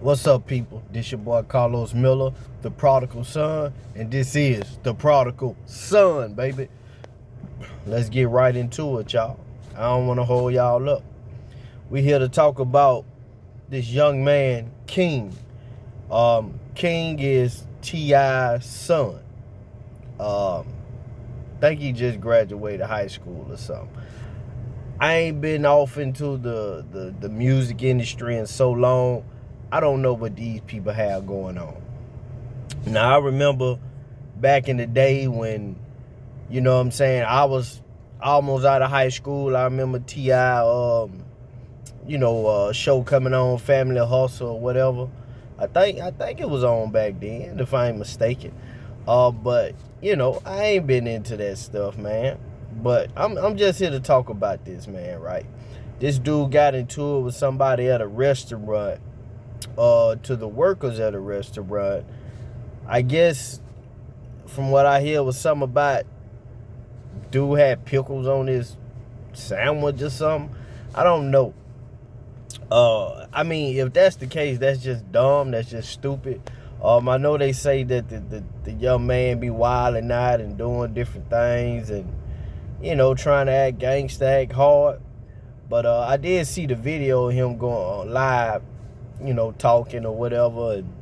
What's up, people? This your boy Carlos Miller, the prodigal son, and this is the prodigal son, baby. Let's get right into it, y'all. I don't want to hold y'all up. We here to talk about this young man, King. King is T.I.'s son. Think he just graduated high school or something. I ain't been off into the music industry in so long. I don't know what these people have going on. Now, I remember back in the day when, I was almost out of high school. I remember T.I., show coming on, Family Hustle or whatever. I think it was on back then, if I ain't mistaken. But, I ain't been into that stuff, man. But I'm just here to talk about this, man, right? This dude got into it with somebody at a restaurant, to the workers at a restaurant. I guess from what I hear was something about dude had pickles on his sandwich or something. I don't know. If that's the case, that's just dumb. That's just stupid. I know they say that the young man be wilding out and doing different things and, trying to act gangsta, act hard. But I did see the video of him going live, talking or whatever. And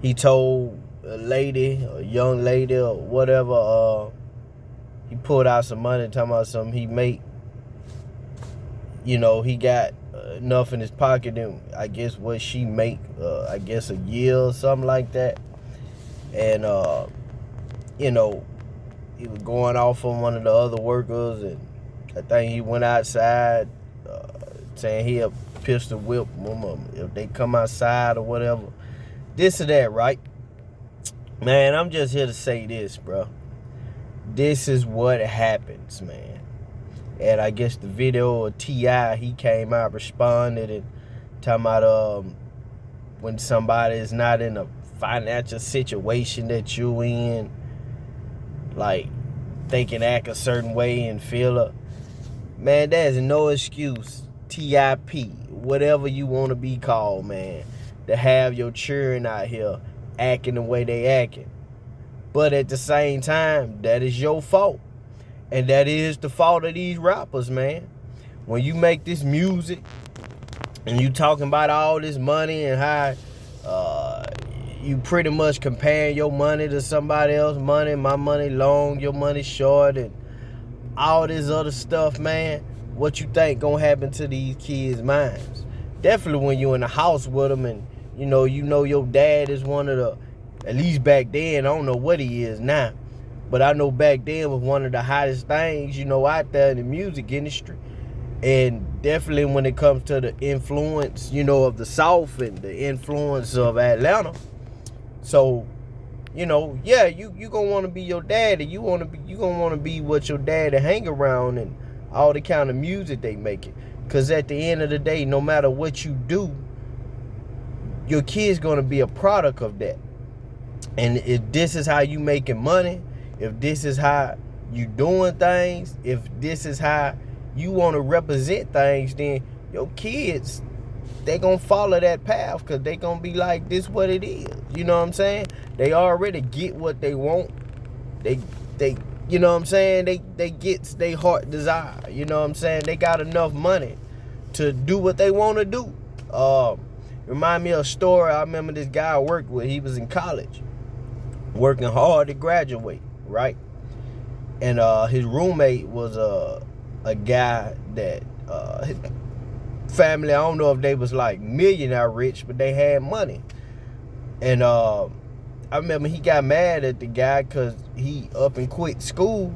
he told a young lady or whatever, he pulled out some money talking about something he make. He got enough in his pocket and I guess what she make, I guess a year or something like that. And, he was going off on one of the other workers, and I think he went outside saying he'll pistol whip them if they come outside or whatever. This or that, right? Man, I'm just here to say this, bro. This is what happens, man. And I guess the video of T.I., he came out, responded, and talking about when somebody is not in a financial situation that you in, like they can act a certain way and feel a man. There's no excuse, TIP, whatever you want to be called, man, to have your children out here acting the way they acting. But at the same time, that is your fault. And that is the fault of these rappers, man. When you make this music and you talking about all this money and how you pretty much comparing your money to somebody else's money, my money long, your money short, and all this other stuff, man, what you think gonna happen to these kids' minds? Definitely when you're in the house with them and you know your dad is one of the, at least back then, I don't know what he is now, but I know back then was one of the hottest things, out there in the music industry. And definitely when it comes to the influence, of the South and the influence of Atlanta. So, you gonna want to be your daddy. You gonna want to be what your daddy hang around and all the kind of music they make it. Cause at the end of the day, no matter what you do, your kid's gonna be a product of that. And if this is how you making money, if this is how you doing things, if this is how you want to represent things, then your kids, they gonna follow that path because they gonna be like, this what it is. You know what I'm saying? They already get what they want. They you know what I'm saying? They get their heart desire. You know what I'm saying? They got enough money to do what they want to do. Remind me of a story. I remember this guy I worked with. He was in college, working hard to graduate, right? And his roommate was a guy that his family, I don't know if they was like millionaire rich, but they had money. And I remember he got mad at the guy because he up and quit school.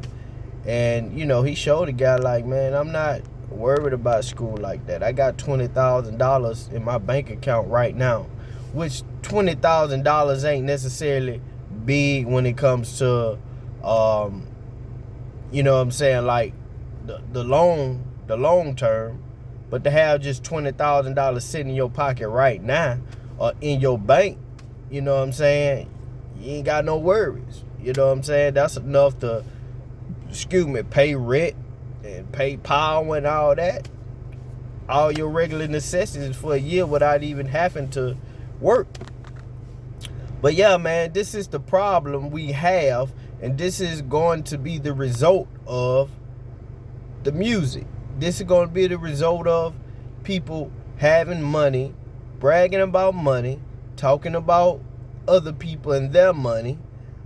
And, he showed the guy like, man, I'm not worried about school like that. I got $20,000 in my bank account right now, which $20,000 ain't necessarily big when it comes to, like the long term. But to have just $20,000 sitting in your pocket right now or in your bank, you know what I'm saying? You ain't got no worries. You know what I'm saying? That's enough to, pay rent and pay power and all that. all your regular necessities for a year without even having to work. But yeah, man, this is the problem we have, and this is going to be the result of the music. This is going to be the result of people having money, bragging about money, talking about other people and their money,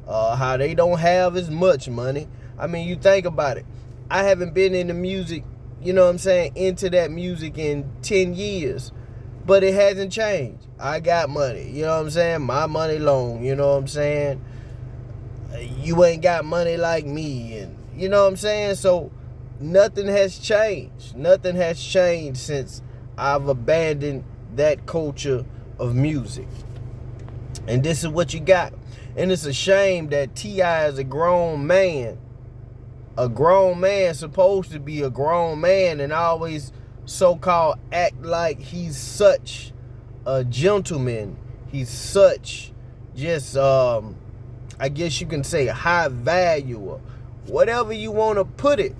how they don't have as much money. I mean, you think about it. I haven't been into music, you know what I'm saying, into that music in 10 years, but it hasn't changed. I got money, you know what I'm saying? My money long, you know what I'm saying? You ain't got money like me, and you know what I'm saying? So nothing has changed. Nothing has changed since I've abandoned that culture of music. And this is what you got. And it's a shame that T.I. is a grown man. A grown man supposed to be a grown man and always so-called act like he's such a gentleman. He's such just, I guess you can say high value or whatever you want to put it,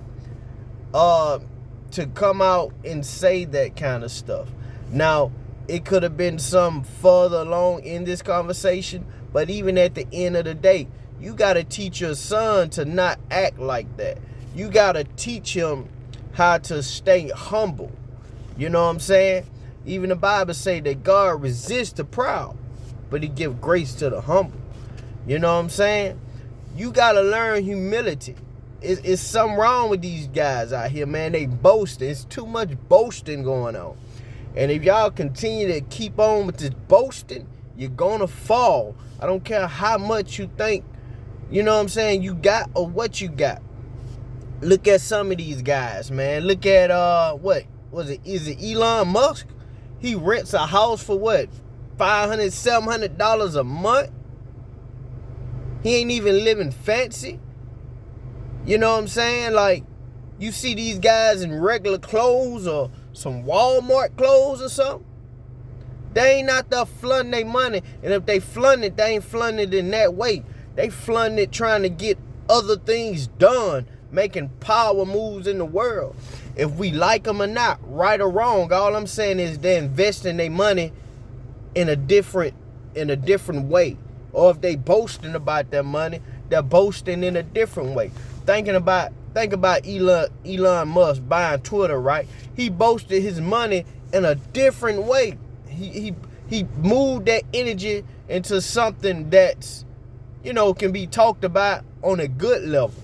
to come out and say that kind of stuff. Now, it could have been some further along in this conversation, but even at the end of the day, you got to teach your son to not act like that. You got to teach him how to stay humble. You know what I'm saying? Even the Bible say that God resists the proud, but he give grace to the humble. You know what I'm saying? You got to learn humility. It's something wrong with these guys out here, man. They boasting. It's too much boasting going on. And if y'all continue to keep on with this boasting, you're going to fall. I don't care how much you think, you know what I'm saying, you got or what you got. Look at some of these guys, man. Look at, what was it? Is it Elon Musk? He rents a house for what? $500, $700 a month? He ain't even living fancy. You know what I'm saying? Like, you see these guys in regular clothes or some Walmart clothes or something. They ain't out there flaunting their money. And if they flaunt it, they ain't flaunting it in that way. They flaunting it trying to get other things done, making power moves in the world. If we like them or not, right or wrong, all I'm saying is they're investing their money in a different way. Or if they boasting about their money, they're boasting in a different way. Think about Elon Musk buying Twitter, right? He boasted his money in a different way. He moved that energy into something that's, you know, can be talked about on a good level.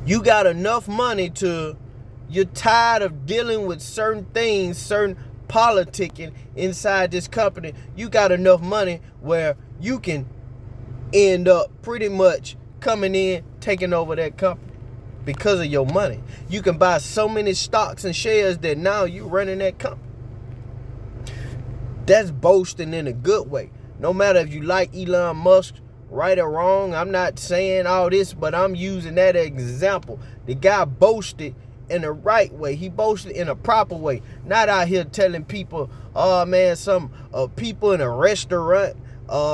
You got enough money you're tired of dealing with certain things, certain politicking inside this company. You got enough money where you can end up pretty much coming in, taking over that company because of your money. You can buy so many stocks and shares that now you're running that company. That's boasting in a good way. No matter if you like Elon Musk, right or wrong, I'm not saying all this, but I'm using that example. The guy boasted in the right way. He boasted in a proper way. Not out here telling people, oh man, some people in a restaurant,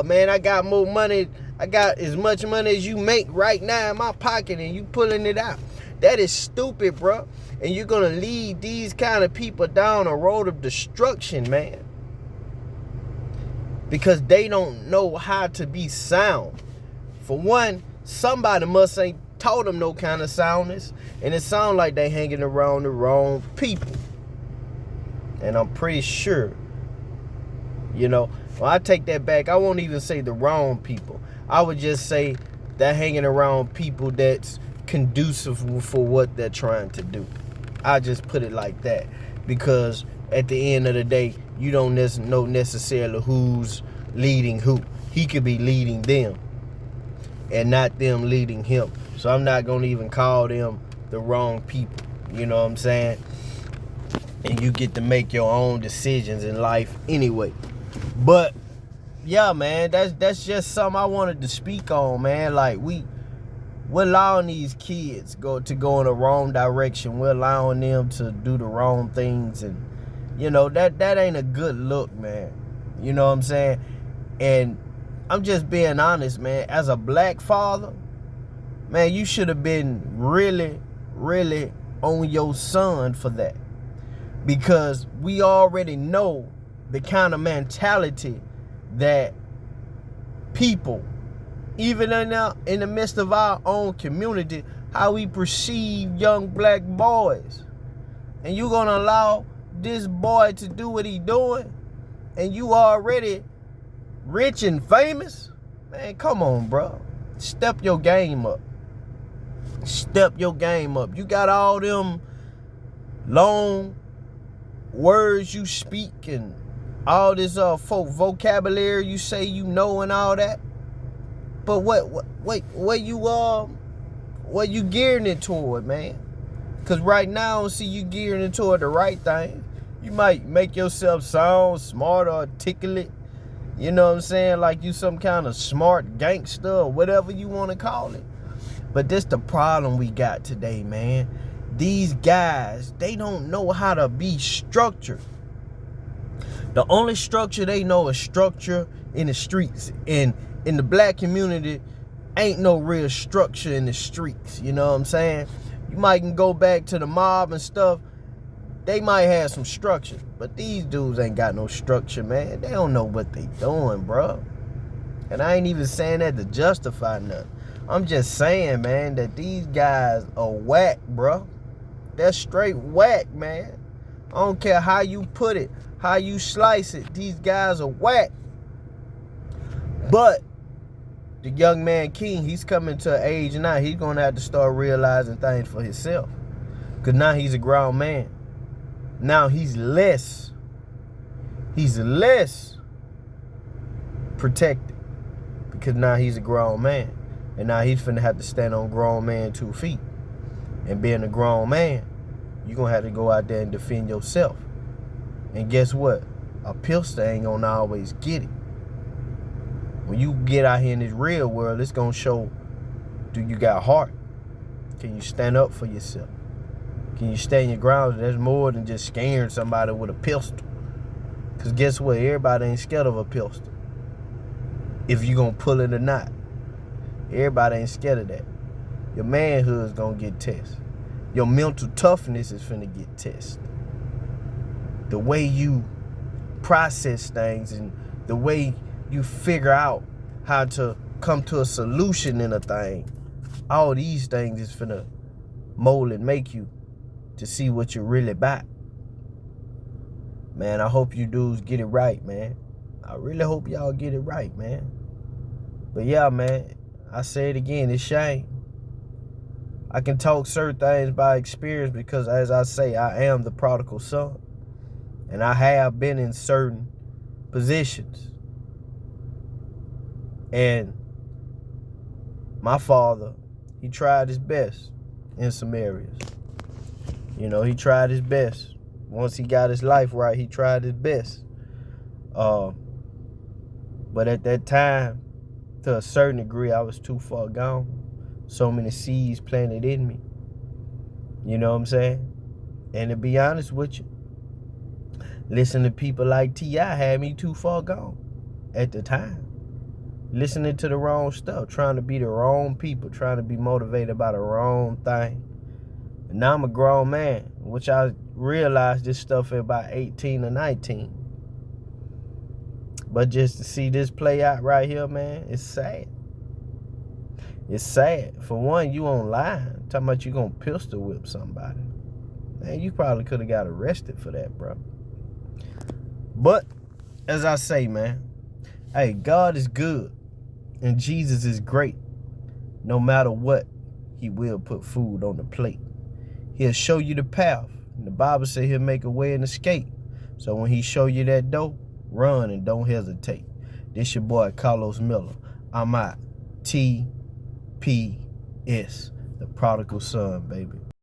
man, I got more money. I got as much money as you make right now in my pocket and you pulling it out. That is stupid, bro. And you're going to lead these kind of people down a road of destruction, man. Because they don't know how to be sound. For one, somebody must ain't taught them no kind of soundness. And it sounds like they hanging around the wrong people. And I'm pretty sure, you know, well, I take that back. I won't even say the wrong people. I would just say they're hanging around people that's conducive for what they're trying to do. I just put it like that. Because at the end of the day, you don't know necessarily who's leading who. He could be leading them and not them leading him. So I'm not going to even call them the wrong people. You know what I'm saying? And you get to make your own decisions in life anyway. But yeah, man, that's just something I wanted to speak on, man. Like we're allowing these kids go in the wrong direction. We're allowing them to do the wrong things, and you know that ain't a good look, man. You know what I'm saying? And I'm just being honest, man. As a black father, man, you should have been really, really on your son for that. because we already know the kind of mentality that people, even in the midst of our own community, how we perceive young black boys. And you gonna allow this boy to do what he doing, and you already rich and famous? Man, come on, bro. Step your game up. Step your game up. You got all them long words you speak and all this folk vocabulary you say you know and all that. But what you gearing it toward, man? Cause right now I don't see you gearing it toward the right thing. You might make yourself sound smart or articulate, you know what I'm saying, like you some kind of smart gangster or whatever you want to call it. But this the problem we got today, man. These guys, they don't know how to be structured. The only structure they know is structure in the streets. And in the black community, ain't no real structure in the streets. You know what I'm saying? You might can go back to the mob and stuff. They might have some structure. But these dudes ain't got no structure, man. They don't know what they doing, bro. And I ain't even saying that to justify nothing. I'm just saying, man, that these guys are whack, bro. They're straight whack, man. I don't care how you put it, how you slice it. These guys are whack. But the young man King, he's coming to an age now. He's going to have to start realizing things for himself. Because now he's a grown man. Now he's less protected. Because now he's a grown man. And now he's finna have to stand on grown man 2 feet. And being a grown man, you're going to have to go out there and defend yourself. And guess what? A pistol ain't going to always get it. When you get out here in this real world, it's going to show, do you got heart? Can you stand up for yourself? Can you stand your ground? There's more than just scaring somebody with a pistol. Because guess what? Everybody ain't scared of a pistol. If you going to pull it or not. Everybody ain't scared of that. Your manhood is going to get tested. Your mental toughness is finna get tested. The way you process things and the way you figure out how to come to a solution in a thing. All these things is finna mold and make you to see what you're really about. Man, I hope you dudes get it right, man. I really hope y'all get it right, man. But yeah, man, I say it again, it's shame. I can talk certain things by experience because, as I say, I am the prodigal son. And I have been in certain positions. And my father, he tried his best in some areas. You know, he tried his best. Once he got his life right, he tried his best. But at that time, to a certain degree, I was too far gone. So many seeds planted in me. You know what I'm saying? And to be honest with you, listening to people like T.I. had me too far gone at the time. Listening to the wrong stuff, trying to be the wrong people, trying to be motivated by the wrong thing. And now I'm a grown man, which I realized this stuff at about 18 or 19. But just to see this play out right here, man, it's sad. It's sad. For one, you online, talking about you gonna pistol whip somebody. Man, you probably could have got arrested for that, bro. But, as I say, man, hey, God is good. And Jesus is great. No matter what, he will put food on the plate. He'll show you the path. And the Bible says he'll make a way and escape. So when he show you that door, run and don't hesitate. This your boy, Carlos Miller. I'm out. TPS, the prodigal son, baby.